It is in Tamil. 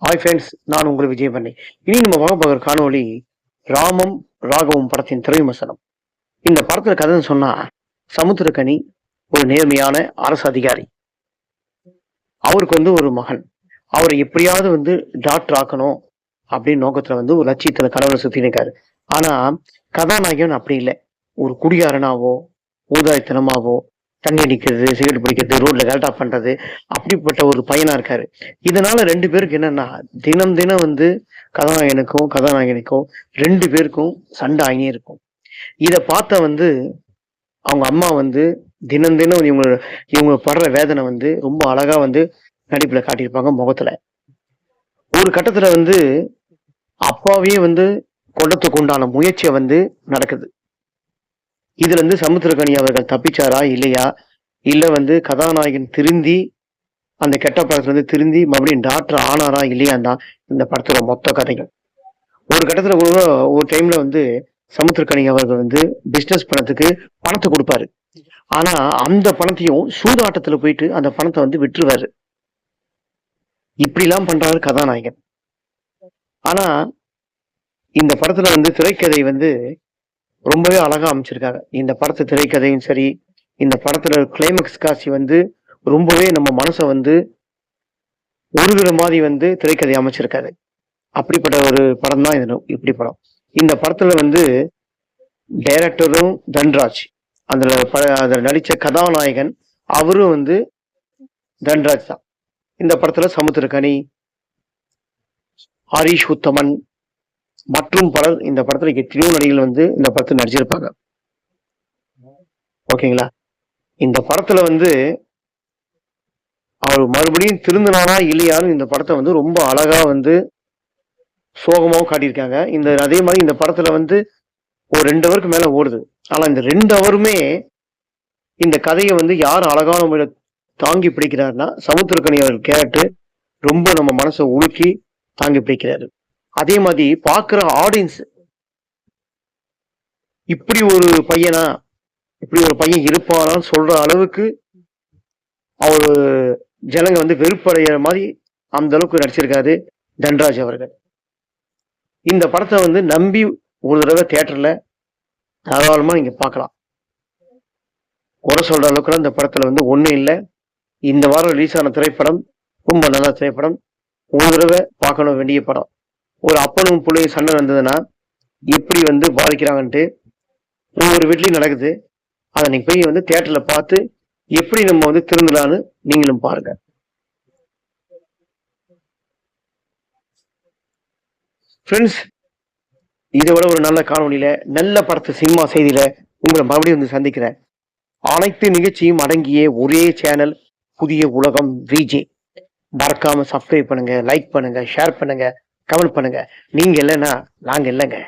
ஹாய் ஃப்ரெண்ட்ஸ், நான் உங்கள் விஜய் பண்ணி. இனி நம்ம பார்க்க காணொளி ராமம் ராகவும் படத்தின் திரைவிமர்சனம். இந்த படத்துல கதைன்னு சொன்னா, சமுத்திரக்கனி ஒரு நேர்மையான அரசு அதிகாரி. அவருக்கு ஒரு மகன். அவரை எப்படியாவது டாக்டர் ஆக்கணும் அப்படின்னு நோக்கத்துல ஒரு லட்சியத்துல கடவுளை சுத்தி நிற்காரு. ஆனா கதாநாயகன் அப்படி இல்லை. ஒரு குடியாரனாவோ ஊதாரித்தனமாவோ தண்ணி அடிக்கிறது, சிகரெட் பிடிக்கிறது, ரோட்ல கரெக்டா பண்றது, அப்படிப்பட்ட ஒரு பையனா இருக்காரு. இதனால ரெண்டு பேருக்கு என்னன்னா, தினம் தினம் கதாநாயகனுக்கும் ரெண்டு பேருக்கும் சண்டை ஆகினே இருக்கும். இத பார்த்த அவங்க அம்மா தினம் தினம் இவங்க படுற வேதனை ரொம்ப அழகா நடிப்புல காட்டியிருப்பாங்க முகத்துல. ஒரு கட்டத்துல அப்பாவையே கொண்டத்துக்கு உண்டான முயற்சியை நடக்குது. இதுல சமுத்திரக்கனி அவர்கள் தப்பிச்சாரா இல்லையா, இல்ல கதாநாயகன் திருந்தி அந்த கெட்ட படத்துல திருந்தி மறுபடியும் டாக்டர் ஆனாரா இல்லையான் தான் இந்த படத்தோட மொத்த கதைகள். ஒரு கட்டத்துல ஒரு டைம்ல சமுத்திரக்கனி அவர்கள் பிசினஸ் பணத்துக்கு பணத்தை கொடுப்பாரு. ஆனா அந்த பணத்தையும் சூதாட்டத்துல போயிட்டு அந்த பணத்தை விட்டுருவாரு. இப்படி எல்லாம் பண்றாரு கதாநாயகன். ஆனா இந்த படத்துல திரைக்கதை ரொம்பவே அழகா அமைச்சிருக்காங்க. இந்த படத்து திரைக்கதையும் சரி, இந்த படத்துல கிளைமேக்ஸ் காட்சி ரொம்பவே நம்ம மனசை உருகுற மாதிரி திரைக்கதை அமைச்சிருக்காரு. அப்படிப்பட்ட ஒரு படம் தான் இது. இப்படி படம். இந்த படத்துல டைரக்டரும் தன்ராஜ், அதுல நடிச்ச கதாநாயகன் அவரும் தன்ராஜ் தான். இந்த படத்துல சமுத்திரக்கனி, ஹரிஷ் உத்தமன் மற்றும் பலர் இந்த படத்துல எத்தனையோ நடிகர்கள் இந்த படத்துல நடிச்சிருப்பாங்க. ஓகேங்களா? இந்த படத்துல அவர் மறுபடியும் திருந்தினாரா இல்லையாரும் இந்த படத்தை ரொம்ப அழகா சோகமாவும் காட்டியிருக்காங்க. அதே மாதிரி இந்த படத்துல ஒரு 2 ஹவருக்கு மேல ஓடுது. ஆனா இந்த 2 ஹவருமே இந்த கதையை யார் அழகான முறையில தாங்கி பிடிக்கிறாருன்னா, சமுத்திரக்கனி அவர் கேரக்டர் ரொம்ப நம்ம மனசை உலுக்கி தாங்கி பிடிக்கிறாரு. அதே மாதிரி பாக்குற ஆடியன்ஸ், இப்படி ஒரு பையன் இருப்பானான்னு சொல்ற அளவுக்கு அவரு ஜனங்க வெறுப்படைகிற மாதிரி அந்த அளவுக்கு நடிச்சிருக்காரு தன்ராஜ் அவர்கள். இந்த படத்தை நம்பி ஒரு தடவை தியேட்டர்ல தாராளமா நீங்க பார்க்கலாம். குறை சொல்ற அளவுக்கு இந்த படத்துல ஒண்ணும் இல்லை. இந்த வாரம் ரிலீஸ் ஆன திரைப்படம் ரொம்ப நல்ல திரைப்படம். ஒரு தடவை பார்க்கணும் வேண்டிய படம். ஒரு அப்பனும் பிள்ளையும் சண்டை நடந்ததுன்னா எப்படி பாதிக்கிறாங்கன்ட்டு ஒவ்வொரு வீட்லயும் நடக்குது. அதை நீங்க போய் தியேட்டர்ல பார்த்து எப்படி நம்ம திருந்தலான்னு நீங்களும் பாருங்க. ஃப்ரெண்ட்ஸ், இதை விட ஒரு நல்ல காணொலியில நல்ல படத்து சினிமா செய்தியில உங்களை மறுபடியும் சந்திக்கிறேன். அனைத்து நிகழ்ச்சியும் அடங்கிய ஒரே சேனல் புதிய உலகம் விஜே. மறக்காம சப்ஸ்கிரைப் பண்ணுங்க, லைக் பண்ணுங்க, ஷேர் பண்ணுங்க, கமெண்ட் பண்ணுங்க. நீங்க இல்லைன்னா நாங்க இல்லைங்க.